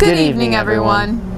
Good evening, everyone.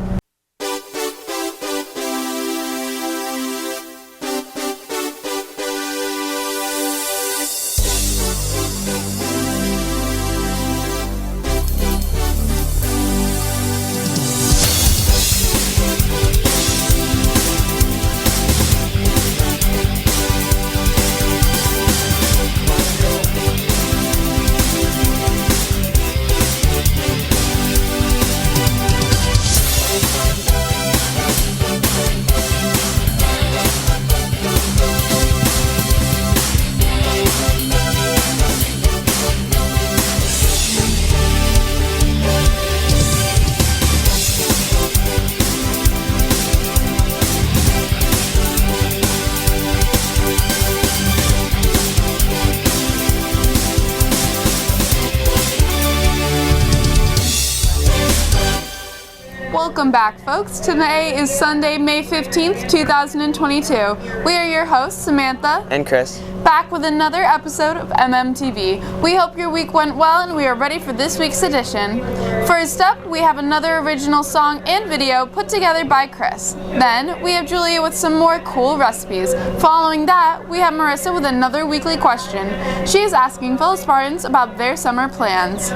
Welcome back, folks. Today is Sunday, May 15th, 2022. We are your hosts, Samantha and Chris, back with another episode of MMTV. We hope your week went well and we are ready for this week's edition. First up, we have another original song and video put together by Chris. Then, we have Julia with some more cool recipes. Following that, we have Marissa with another weekly question. She is asking fellow Spartans about their summer plans.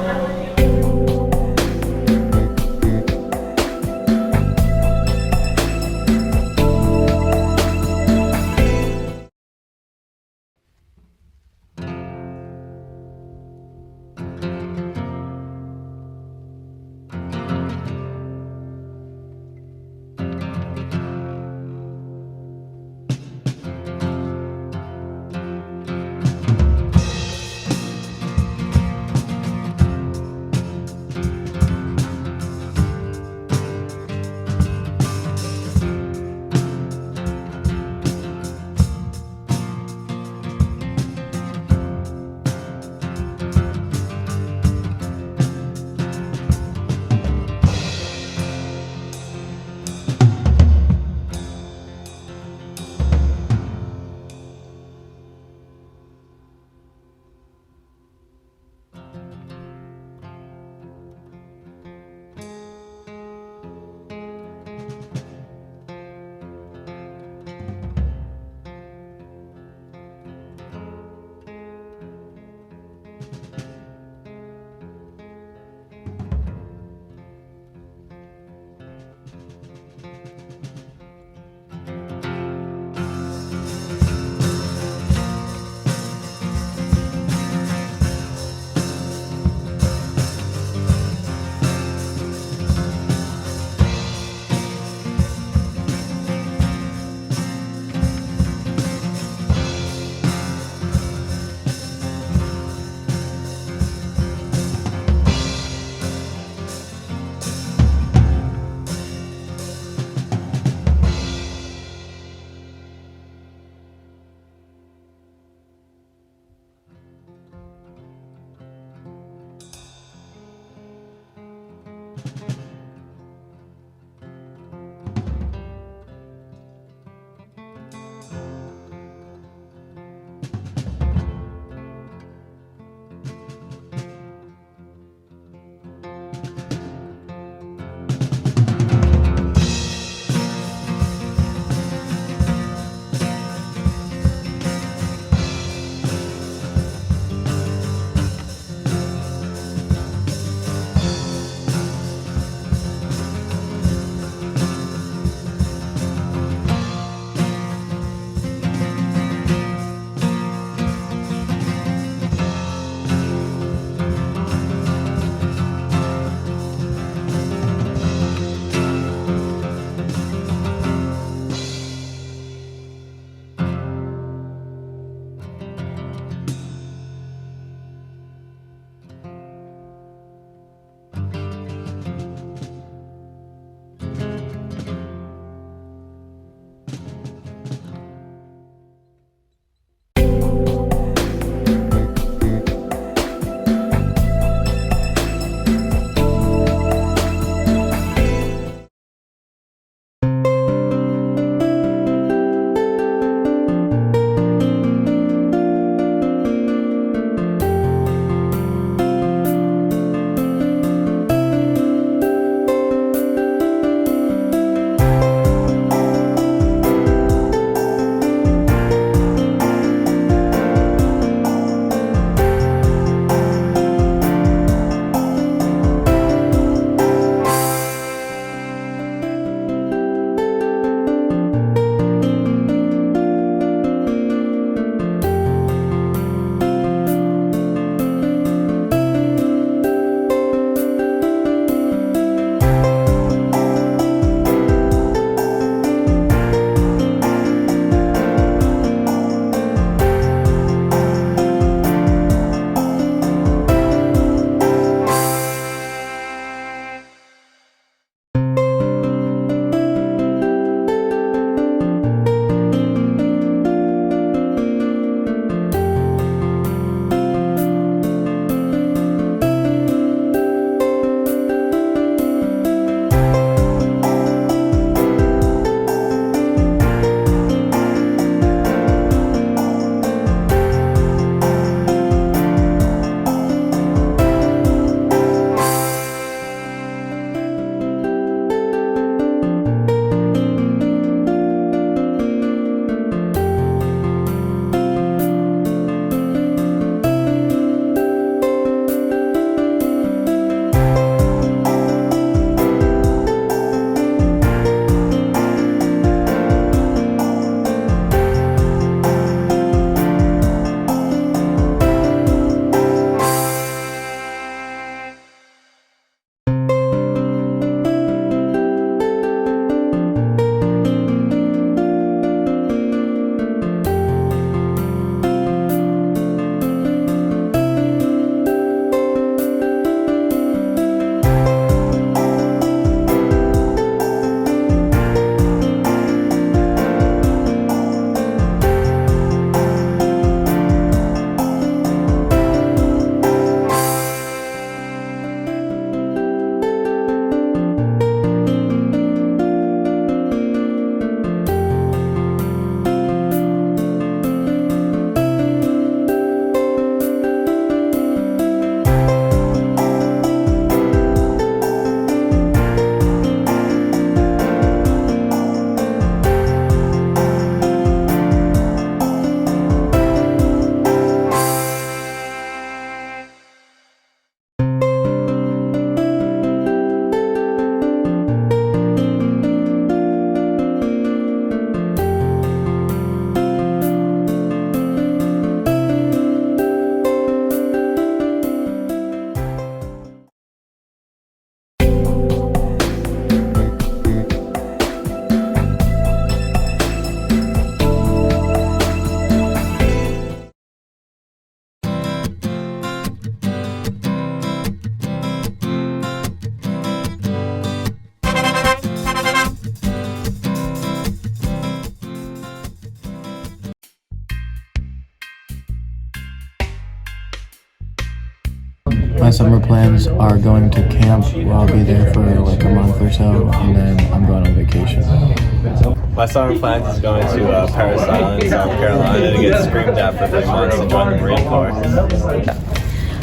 summer plans are going to camp where I'll be there for like a month or so, and then I'm going on vacation. My summer plans is going to Paris Island, South Carolina to get screamed at for 3 months to join the Marine Corps.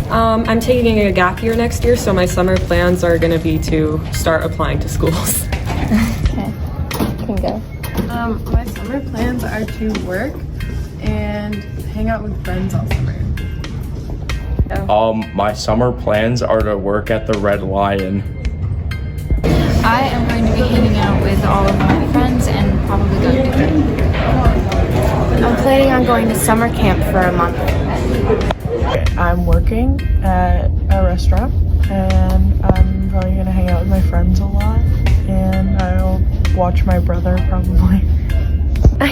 I'm taking a gap year next year, so my summer plans are going to be to start applying to schools. Okay, you can go. My summer plans are to work and hang out with friends all summer. My summer plans are to work at the Red Lion. I am going to be hanging out with all of my friends and probably go to dinner. I'm planning on going to summer camp for a month. I'm working at a restaurant and I'm probably going to hang out with my friends a lot and I'll watch my brother probably.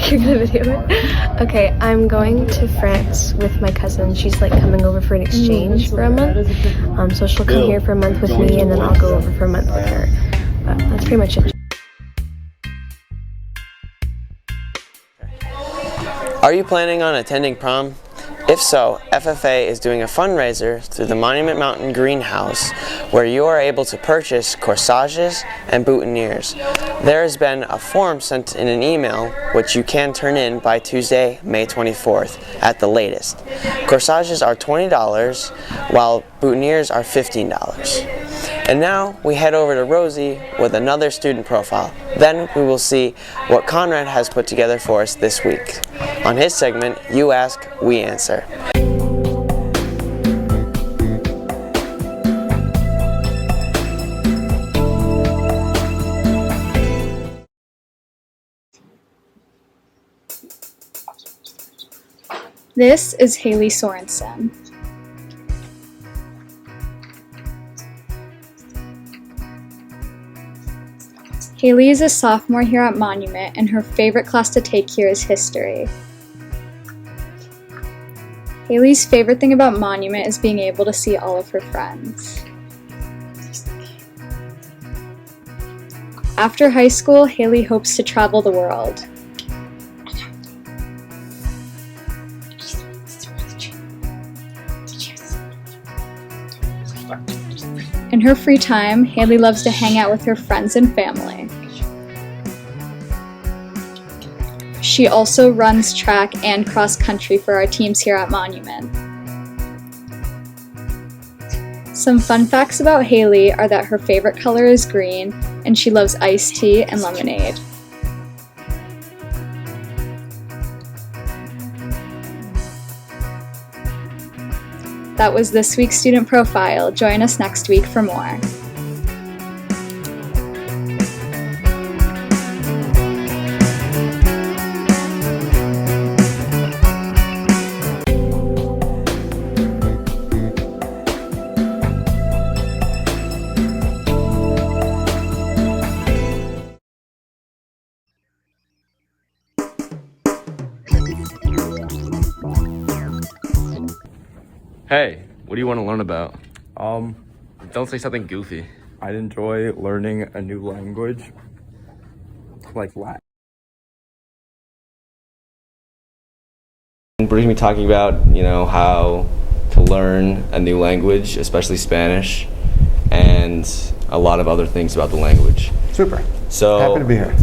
You're gonna video it? Okay, I'm going to France with my cousin. She's like coming over for an exchange for a month. So she'll come here for a month with me and then I'll go over for a month with her. That's pretty much it. Are you planning on attending prom? If so, FFA is doing a fundraiser through the Monument Mountain Greenhouse where you are able to purchase corsages and boutonnieres. There has been a form sent in an email which you can turn in by Tuesday, May 24th at the latest. Corsages are $20 while boutonnieres are $15. And now we head over to Rosie with another student profile. Then we will see what Conrad has put together for us this week. On his segment, You Ask, We Answer. This is Haley Sorensen. Haley is a sophomore here at Monument, and her favorite class to take here is history. Haley's favorite thing about Monument is being able to see all of her friends. After high school, Haley hopes to travel the world. In her free time, Haley loves to hang out with her friends and family. She also runs track and cross country for our teams here at Monument. Some fun facts about Haley are that her favorite color is green, and she loves iced tea and lemonade. That was this week's student profile. Join us next week for more. Hey, what do you want to learn about? Don't say something goofy. I'd enjoy learning a new language, like Latin. We're going to be talking about, how to learn a new language, especially Spanish, and a lot of other things about the language. Super. So happy to be here.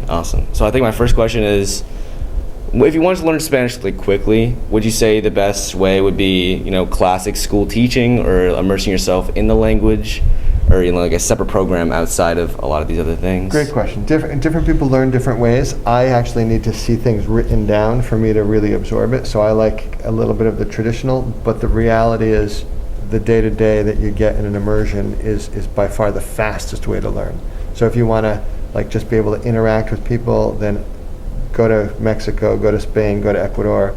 Awesome. So I think my first question is, if you wanted to learn Spanish quickly, would you say the best way would be, classic school teaching or immersing yourself in the language, or like a separate program outside of a lot of these other things? Great question. Different people learn different ways. I actually need to see things written down for me to really absorb it. So I like a little bit of the traditional, but the reality is the day-to-day that you get in an immersion is by far the fastest way to learn. So if you want to just be able to interact with people, then go to Mexico, go to Spain, go to Ecuador,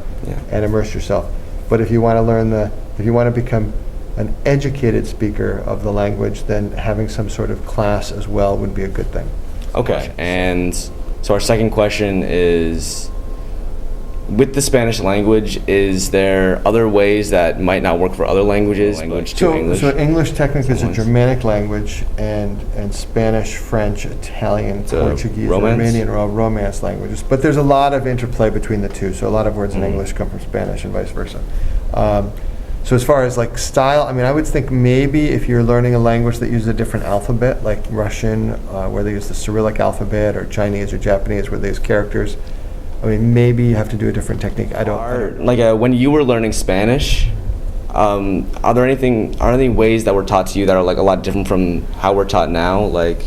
and immerse yourself. But if you want to if you want to become an educated speaker of the language, then having some sort of class as well would be a good thing. Okay, and so our second question is, with the Spanish language, is there other ways that might not work for other languages? So English technically is a Germanic language, and Spanish, French, Italian, Portuguese, Romanian are all Romance languages. But there's a lot of interplay between the two. So a lot of words in English come from Spanish and vice versa. So as far as like style, I mean, I would think maybe if you're learning a language that uses a different alphabet, like Russian, where they use the Cyrillic alphabet, or Chinese or Japanese, where they use characters, I mean, maybe you have to do a different technique. I don't know. Like when you were learning Spanish, are there any ways that were taught to you that are like a lot different from how we're taught now? Like,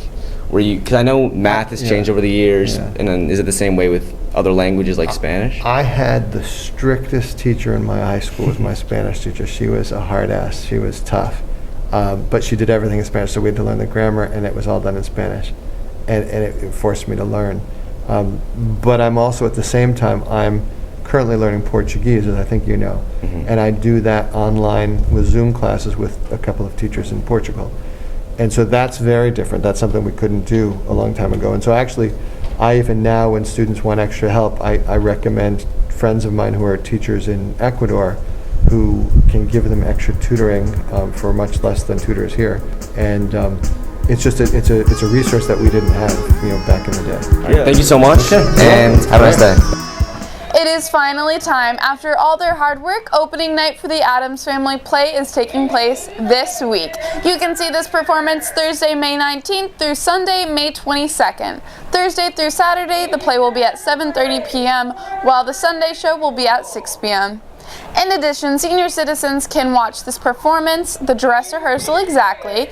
because I know math has changed over the years, and then is it the same way with other languages like Spanish? I had the strictest teacher in my high school, was my Spanish teacher. She was a hard ass. She was tough, but she did everything in Spanish. So we had to learn the grammar, and it was all done in Spanish, and it forced me to learn. But I'm also at the same time I'm currently learning Portuguese, as I think you know, and I do that online with Zoom classes with a couple of teachers in Portugal. And so that's very different. That's something we couldn't do a long time ago. And so actually, I even now, when students want extra help, I recommend friends of mine who are teachers in Ecuador who can give them extra tutoring for much less than tutors here. And it's just it's a resource that we didn't have, back in the day. Thank you so much, and have a nice day. It is finally time. After all their hard work, opening night for the Addams Family play is taking place this week. You can see this performance Thursday, May 19th through Sunday, May 22nd. Thursday through Saturday, the play will be at 7:30 p.m., while the Sunday show will be at 6 p.m. In addition, senior citizens can watch this performance, the dress rehearsal exactly,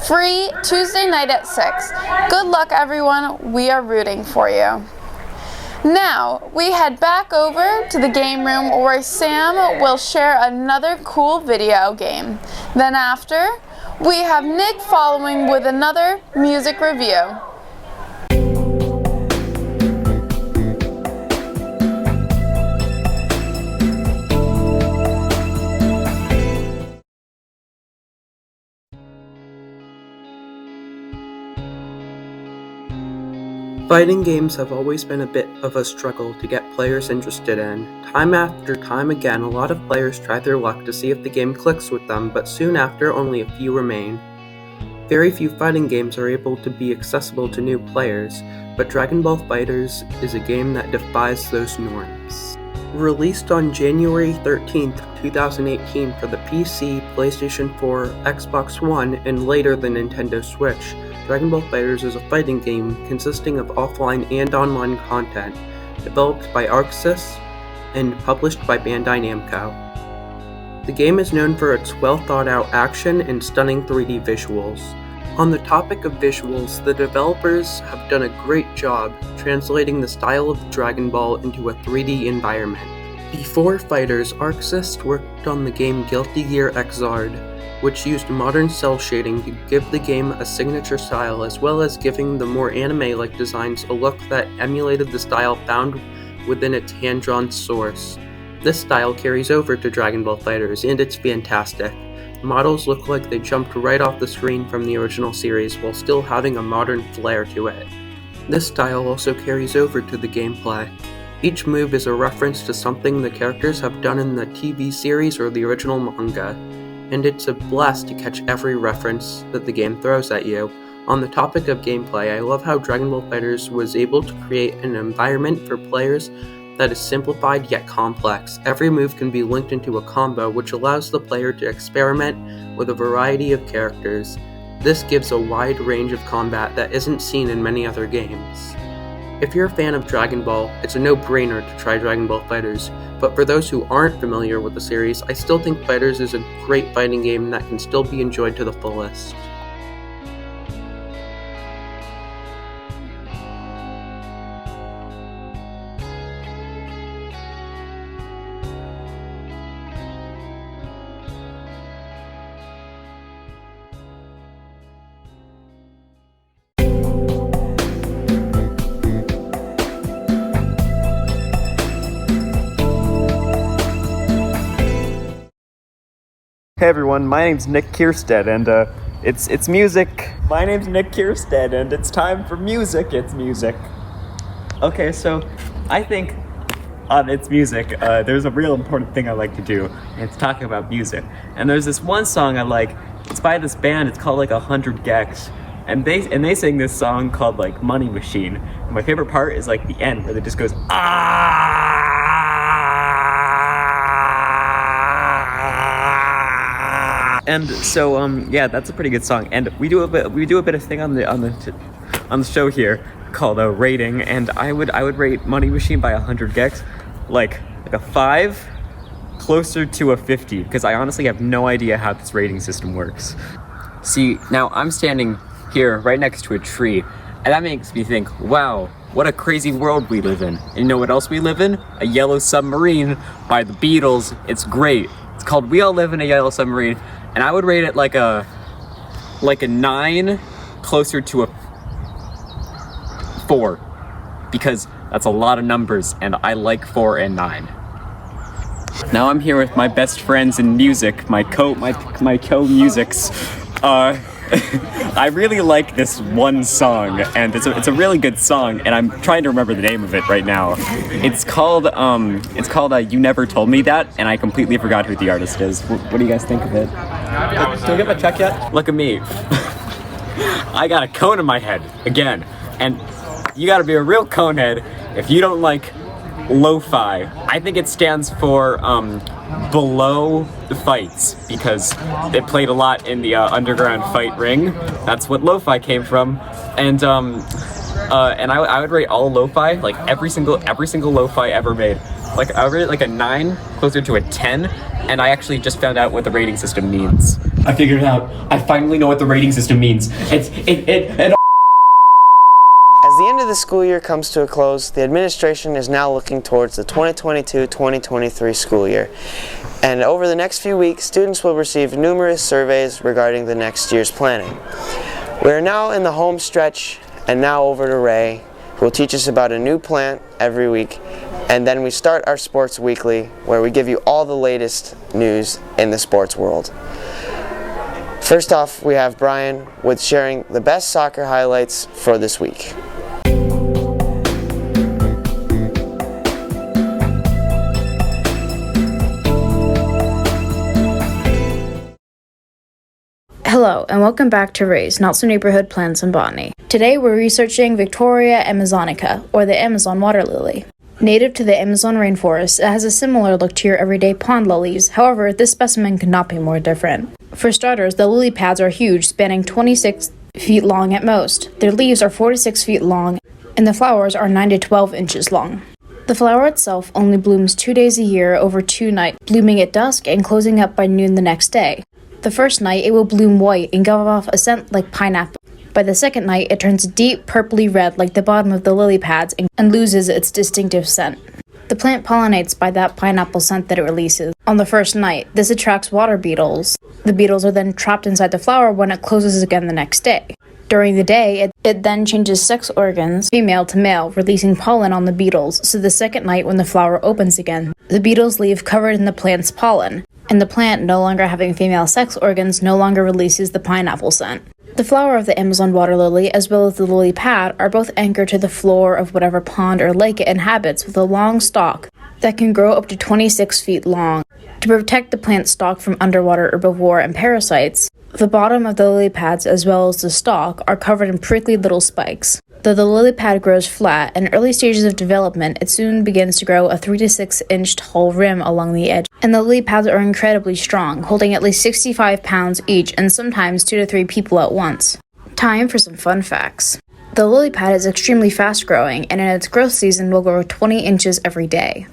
free Tuesday night at 6. Good luck, everyone. We are rooting for you. Now, we head back over to the game room where Sam will share another cool video game. Then after, we have Nick following with another music review. Fighting games have always been a bit of a struggle to get players interested in. Time after time again, a lot of players try their luck to see if the game clicks with them, but soon after, only a few remain. Very few fighting games are able to be accessible to new players, but Dragon Ball FighterZ is a game that defies those norms. Released on January 13th, 2018 for the PC, PlayStation 4, Xbox One, and later the Nintendo Switch, Dragon Ball FighterZ is a fighting game consisting of offline and online content, developed by ArcSys and published by Bandai Namco. The game is known for its well-thought-out action and stunning 3D visuals. On the topic of visuals, the developers have done a great job translating the style of Dragon Ball into a 3D environment. Before FighterZ, ArcSys worked on the game Guilty Gear Xrd, which used modern cell shading to give the game a signature style, as well as giving the more anime-like designs a look that emulated the style found within its hand-drawn source. This style carries over to Dragon Ball FighterZ, and it's fantastic. Models look like they jumped right off the screen from the original series while still having a modern flair to it. This style also carries over to the gameplay. Each move is a reference to something the characters have done in the TV series or the original manga, and it's a blast to catch every reference that the game throws at you. On the topic of gameplay, I love how Dragon Ball FighterZ was able to create an environment for players that is simplified yet complex. Every move can be linked into a combo, which allows the player to experiment with a variety of characters. This gives a wide range of combat that isn't seen in many other games. If you're a fan of Dragon Ball, it's a no-brainer to try Dragon Ball FighterZ, but for those who aren't familiar with the series, I still think FighterZ is a great fighting game that can still be enjoyed to the fullest. Hey everyone, my name's Nick Kierstead, and it's music. My name's Nick Kierstead, and it's time for music. It's music. Okay, so I think on It's Music, there's a real important thing I like to do, and it's talking about music. And there's this one song I like. It's by this band. It's called like 100 Gex, and they sing this song called like Money Machine. And my favorite part is like the end where it just goes ah. And so yeah, that's a pretty good song. And we do a bit of thing on the show here called a rating, and I would rate Money Machine by 100 gecs like a 5, closer to a 50, because I honestly have no idea how this rating system works. See, now I'm standing here right next to a tree, and that makes me think, wow, what a crazy world we live in. And you know what else we live in? A Yellow Submarine by the Beatles. It's great. It's called We All Live in a Yellow Submarine, and I would rate it like a 9, closer to a 4, because that's a lot of numbers, and I like 4 and 9. Now I'm here with my best friends in music, my co-musics. I really like this one song, and it's a really good song, and I'm trying to remember the name of it right now. It's called You Never Told Me That, and I completely forgot who the artist is. What do you guys think of it? Did I get my check yet? Look at me. I got a cone in my head again, and you gotta be a real conehead if you don't like lo-fi. I think it stands for below the fights, because it played a lot in the underground fight ring. That's what lo-fi came from. And I would rate all lo-fi, like every single lo-fi ever made. Like I would rate it like a 9, closer to a 10, and I actually just found out what the rating system means. I figured it out. I finally know what the rating system means. As the end of the school year comes to a close, the administration is now looking towards the 2022-2023 school year. And over the next few weeks, students will receive numerous surveys regarding the next year's planning. We are now in the home stretch, and now over to Ray, who will teach us about a new plant every week. And then we start our Sports Weekly, where we give you all the latest news in the sports world. First off, we have Brian with sharing the best soccer highlights for this week. Hello, and welcome back to Ray's Not So Neighborhood Plants and Botany. Today we're researching Victoria amazonica, or the Amazon water lily. Native to the Amazon rainforest, it has a similar look to your everyday pond lilies. However, this specimen could not be more different. For starters, the lily pads are huge, spanning 26 feet long at most. Their leaves are 4 to 6 feet long, and the flowers are 9 to 12 inches long. The flower itself only blooms 2 days a year over 2 nights, blooming at dusk and closing up by noon the next day. The first night, it will bloom white and give off a scent like pineapple. By the second night, it turns deep purpley red like the bottom of the lily pads and loses its distinctive scent. The plant pollinates by that pineapple scent that it releases. On the first night, this attracts water beetles. The beetles are then trapped inside the flower when it closes again the next day. During the day, it then changes sex organs, female to male, releasing pollen on the beetles, so the second night when the flower opens again, the beetles leave covered in the plant's pollen, and the plant, no longer having female sex organs, no longer releases the pineapple scent. The flower of the Amazon water lily, as well as the lily pad, are both anchored to the floor of whatever pond or lake it inhabits with a long stalk that can grow up to 26 feet long. To protect the plant stalk from underwater herbivore and parasites, the bottom of the lily pads as well as the stalk are covered in prickly little spikes. Though the lily pad grows flat, in early stages of development, it soon begins to grow a 3 to 6 inch tall rim along the edge, and the lily pads are incredibly strong, holding at least 65 pounds each and sometimes 2 to 3 people at once. Time for some fun facts. The lily pad is extremely fast growing, and in its growth season will grow 20 inches every day.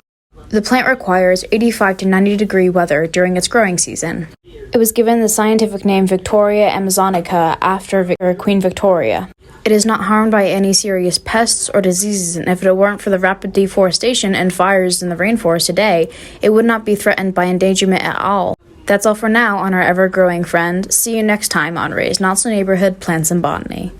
The plant requires 85 to 90 degree weather during its growing season. It was given the scientific name Victoria amazonica after Queen Victoria. It is not harmed by any serious pests or diseases, and if it weren't for the rapid deforestation and fires in the rainforest today, it would not be threatened by endangerment at all. That's all for now on our ever-growing friend. See you next time on Ray's Not So Neighborhood Plants and Botany.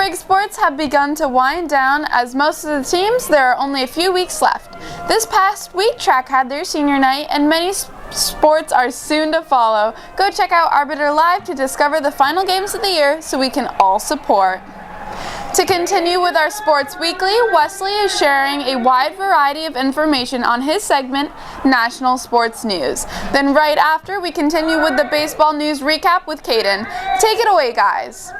Spring sports have begun to wind down as most of the teams, there are only a few weeks left. This past week, track had their senior night and many sports are soon to follow. Go check out Arbiter Live to discover the final games of the year so we can all support. To continue with our Sports Weekly, Wesley is sharing a wide variety of information on his segment, National Sports News. Then right after, we continue with the baseball news recap with Caden. Take it away, guys.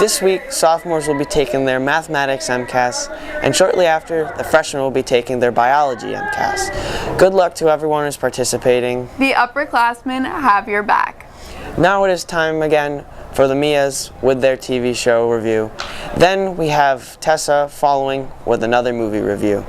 This week, sophomores will be taking their mathematics MCAS, and shortly after, the freshmen will be taking their biology MCAS. Good luck to everyone who's participating. The upperclassmen have your back. Now it is time again for the Mias with their TV show review. Then we have Tessa following with another movie review.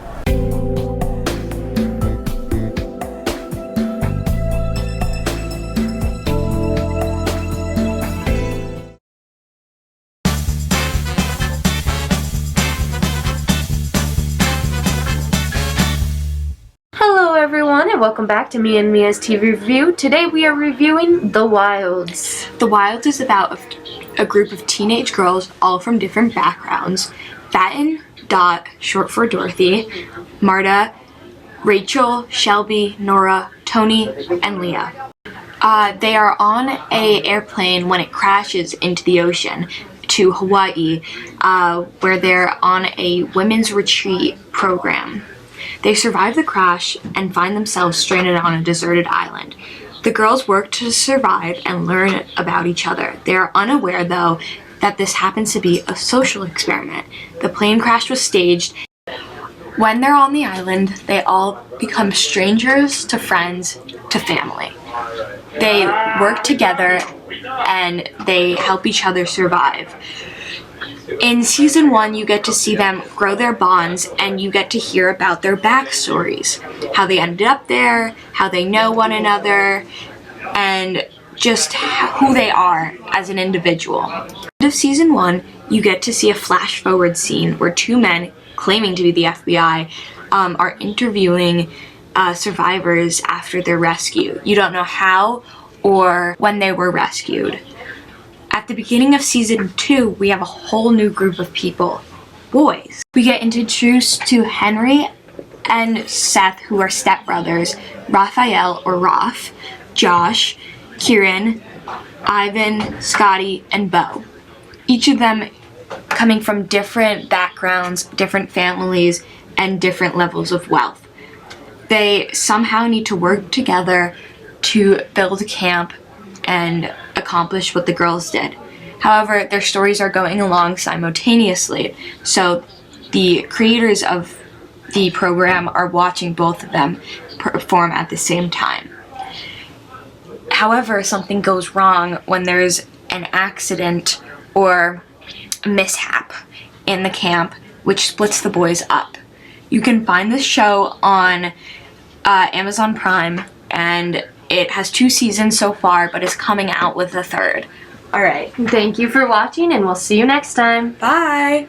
Hello everyone and welcome back to me and Mia's TV review. Today we are reviewing The Wilds. The Wilds is about a group of teenage girls all from different backgrounds. Batten, Dot, short for Dorothy, Marta, Rachel, Shelby, Nora, Tony, and Leah. They are on an airplane when it crashes into the ocean to Hawaii, where they're on a women's retreat program. They survive the crash and find themselves stranded on a deserted island. The girls work to survive and learn about each other. They are unaware, though, that this happens to be a social experiment. The plane crash was staged. When they're on the island, they all become strangers to friends to family. They work together and they help each other survive. In season 1, you get to see them grow their bonds and you get to hear about their backstories, how they ended up there, how they know one another, and just who they are as an individual. At the end of season 1, you get to see a flash forward scene where two men claiming to be the FBI are interviewing survivors after their rescue. You don't know how or when they were rescued. At the beginning of season 2, we have a whole new group of people, boys. We get introduced to Henry and Seth, who are stepbrothers, Raphael or Raph, Josh, Kieran, Ivan, Scotty, and Bo. Each of them coming from different backgrounds, different families, and different levels of wealth. They somehow need to work together to build a camp and accomplish what the girls did. However, their stories are going along simultaneously, so the creators of the program are watching both of them perform at the same time. However, something goes wrong when there's an accident or mishap in the camp, which splits the boys up. You can find this show on Amazon Prime, and it has 2 seasons so far, but is coming out with a 3rd. Alright, thank you for watching and we'll see you next time. Bye!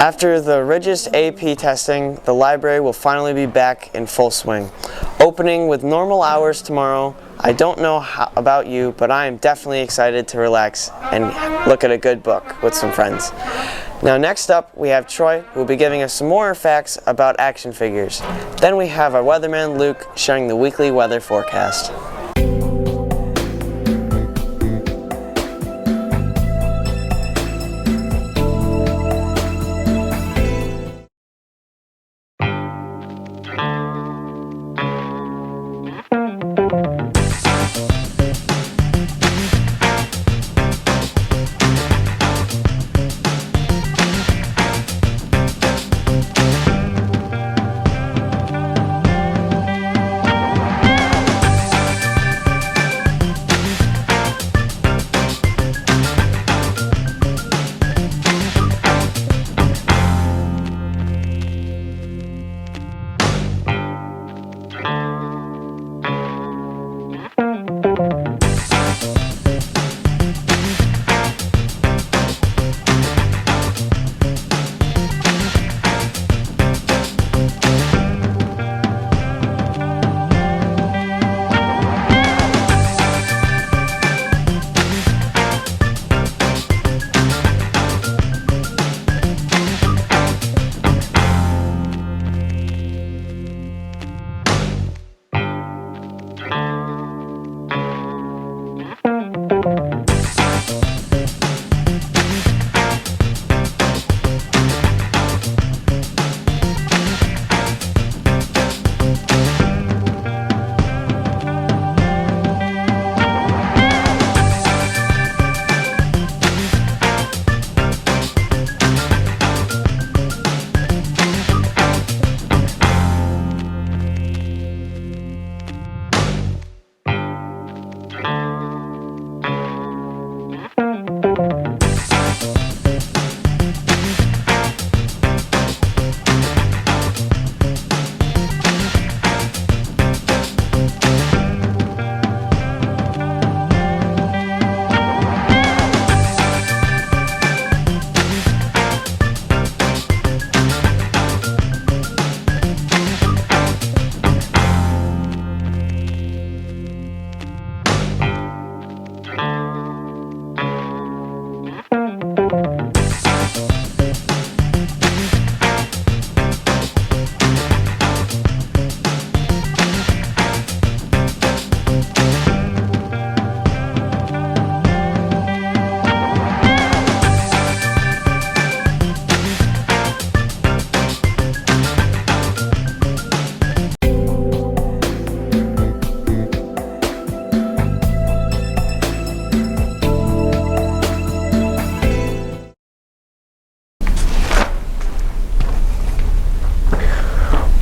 After the rigorous AP testing, the library will finally be back in full swing. Opening with normal hours tomorrow. I don't know about you, but I am definitely excited to relax and look at a good book with some friends. Now next up, we have Troy, who will be giving us some more facts about action figures. Then we have our weatherman, Luke, sharing the weekly weather forecast.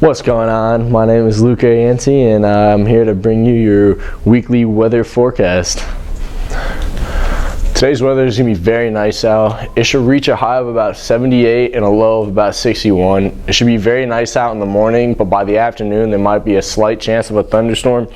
What's going on? My name is Luca Yancey and I'm here to bring you your weekly weather forecast. Today's weather is going to be very nice out. It should reach a high of about 78 and a low of about 61. It should be very nice out in the morning, but by the afternoon there might be a slight chance of a thunderstorm.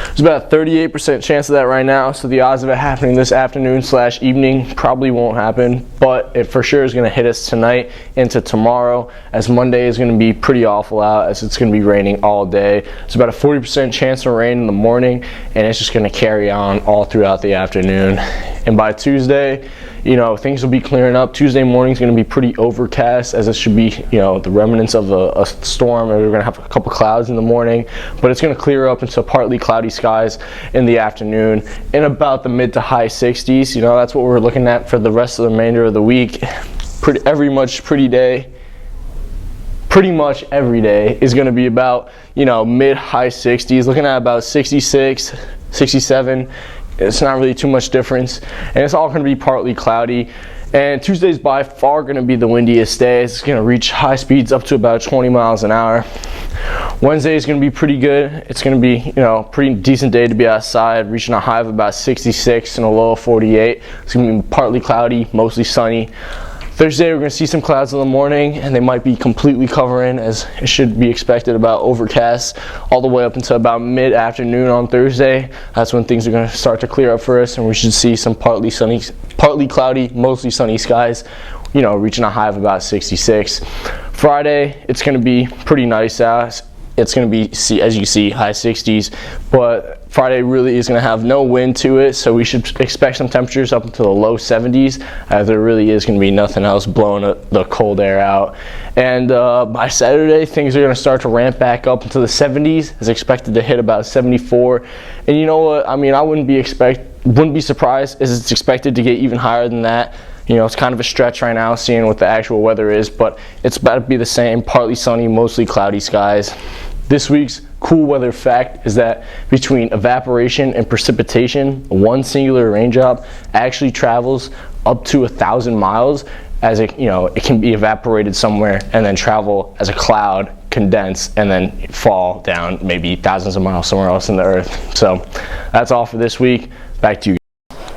There's about a 38% chance of that right now, so the odds of it happening this afternoon/evening probably won't happen, but it for sure is going to hit us tonight into tomorrow, as Monday is going to be pretty awful out, as it's going to be raining all day. There's about a 40% chance of rain in the morning, and it's just going to carry on all throughout the afternoon. And by Tuesday, you know, things will be clearing up. Tuesday morning is going to be pretty overcast, as it should be, you know, the remnants of a storm. We're going to have a couple clouds in the morning, but it's going to clear up into partly cloudy skies in the afternoon in about the mid to high 60s. You know, that's what we're looking at for the rest of the remainder of the week. Pretty much every day is going to be about, you know, mid-high 60s, looking at about 66, 67. It's not really too much difference, and it's all going to be partly cloudy. And Tuesday's by far going to be the windiest day. It's going to reach high speeds up to about 20 miles an hour. Wednesday is going to be pretty good. It's going to be, you know, pretty decent day to be outside, reaching a high of about 66 and a low of 48. It's going to be partly cloudy, mostly sunny. Thursday we're going to see some clouds in the morning, and they might be completely covering, as it should be expected, about overcast all the way up until about mid-afternoon on Thursday. That's when things are going to start to clear up for us, and we should see some partly cloudy, mostly sunny skies, you know, reaching a high of about 66. Friday, it's going to be pretty nice out. It's going to be, as you see, high 60s, but Friday really is going to have no wind to it, so we should expect some temperatures up into the low 70s, as there really is going to be nothing else blowing the cold air out. And by Saturday, things are going to start to ramp back up into the 70s. It's expected to hit about 74. And you know what? I mean, I wouldn't be surprised as it's expected to get even higher than that. You know, it's kind of a stretch right now, seeing what the actual weather is, but it's about to be the same, partly sunny, mostly cloudy skies. This week's cool weather fact is that between evaporation and precipitation, one singular raindrop actually travels up to 1,000 miles, as it, you know, it can be evaporated somewhere and then travel as a cloud, condense, and then fall down maybe thousands of miles somewhere else in the earth. So that's all for this week. Back to you.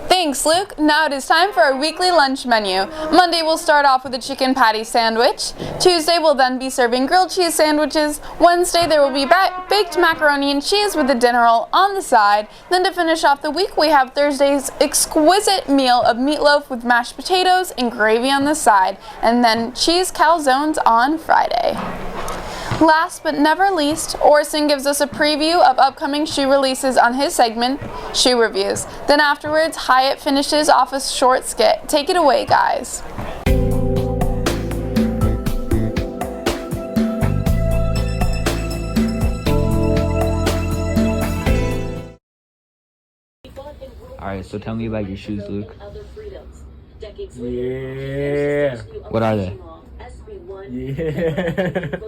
Thanks, Luke. Now it is time for our weekly lunch menu. Monday we'll start off with a chicken patty sandwich. Tuesday we'll then be serving grilled cheese sandwiches. Wednesday there will be baked macaroni and cheese with a dinner roll on the side. Then to finish off the week, we have Thursday's exquisite meal of meatloaf with mashed potatoes and gravy on the side, and then cheese calzones on Friday. Last but never least, Orson gives us a preview of upcoming shoe releases on his segment, Shoe Reviews. Then afterwards, Hyatt finishes off a short skit. Take it away, guys. Alright, so tell me about your shoes, Luke. Yeah. What are they? Yeah.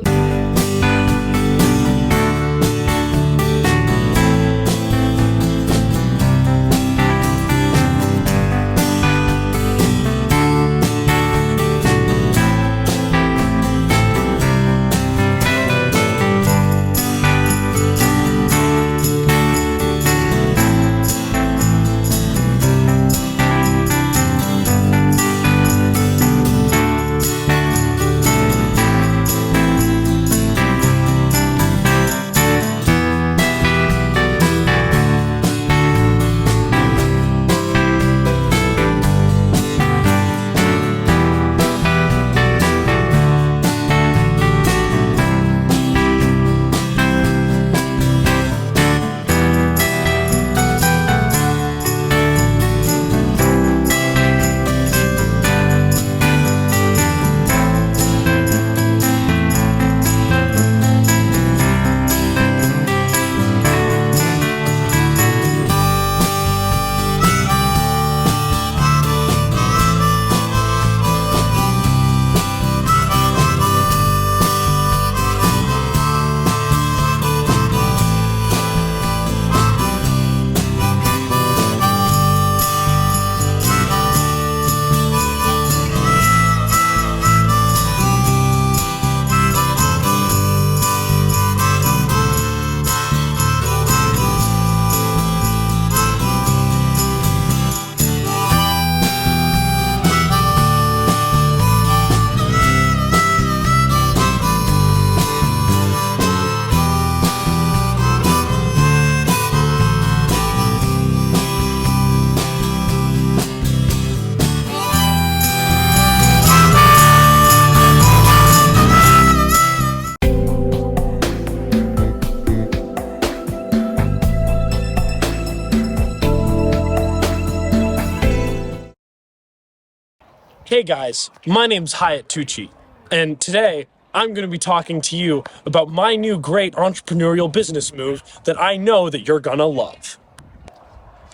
Hey guys, my name's Hyatt Tucci, and today I'm going to be talking to you about my new great entrepreneurial business move that I know that you're gonna love.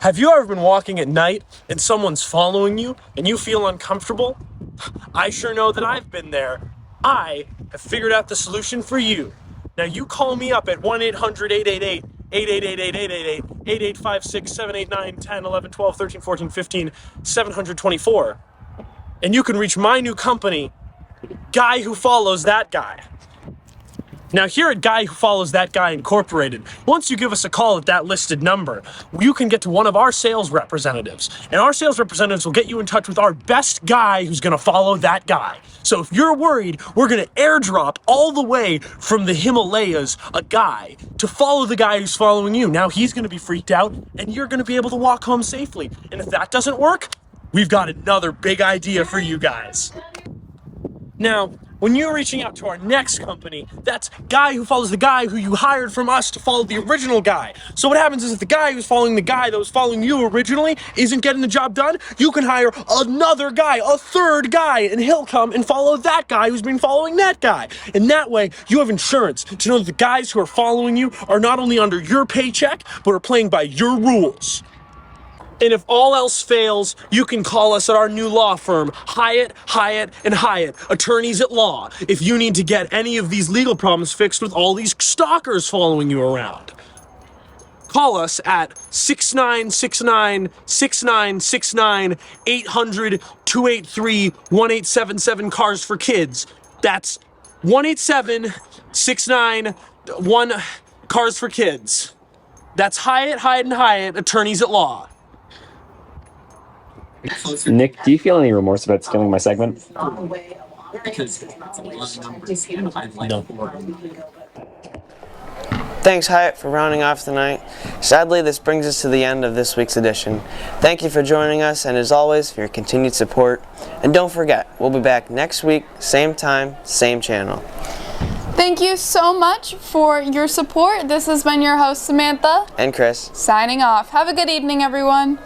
Have you ever been walking at night and someone's following you and you feel uncomfortable? I sure know that I've been there. I have figured out the solution for you. Now you call me up at 1-800-888-888-8888, 8858-789-10-11-12-13-14-15, 724, and you can reach my new company, Guy Who Follows That Guy. Now here at Guy Who Follows That Guy Incorporated, once you give us a call at that listed number, you can get to one of our sales representatives. And our sales representatives will get you in touch with our best guy who's gonna follow that guy. So if you're worried, we're gonna airdrop all the way from the Himalayas a guy to follow the guy who's following you. Now he's gonna be freaked out and you're gonna be able to walk home safely. And if that doesn't work, we've got another big idea for you guys. Now, when you're reaching out to our next company, that's Guy Who Follows the Guy who you hired from us to follow the original guy. So what happens is if the guy who's following the guy that was following you originally isn't getting the job done, you can hire another guy, a third guy, and he'll come and follow that guy who's been following that guy. And that way, you have insurance to know that the guys who are following you are not only under your paycheck, but are playing by your rules. And if all else fails, you can call us at our new law firm, Hyatt, and Hyatt, attorneys at law, if you need to get any of these legal problems fixed with all these stalkers following you around. Call us at 6969-6969, 800-283-1877 Cars for Kids. That's 187-691 Cars for Kids. That's Hyatt, and Hyatt, attorneys at law. Nick, do you feel any remorse about stealing my segment? No. Thanks, Hyatt, for rounding off the night. Sadly, this brings us to the end of this week's edition. Thank you for joining us, and as always, for your continued support. And don't forget, we'll be back next week, same time, same channel. Thank you so much for your support. This has been your host, Samantha. And Chris. Signing off. Have a good evening, everyone.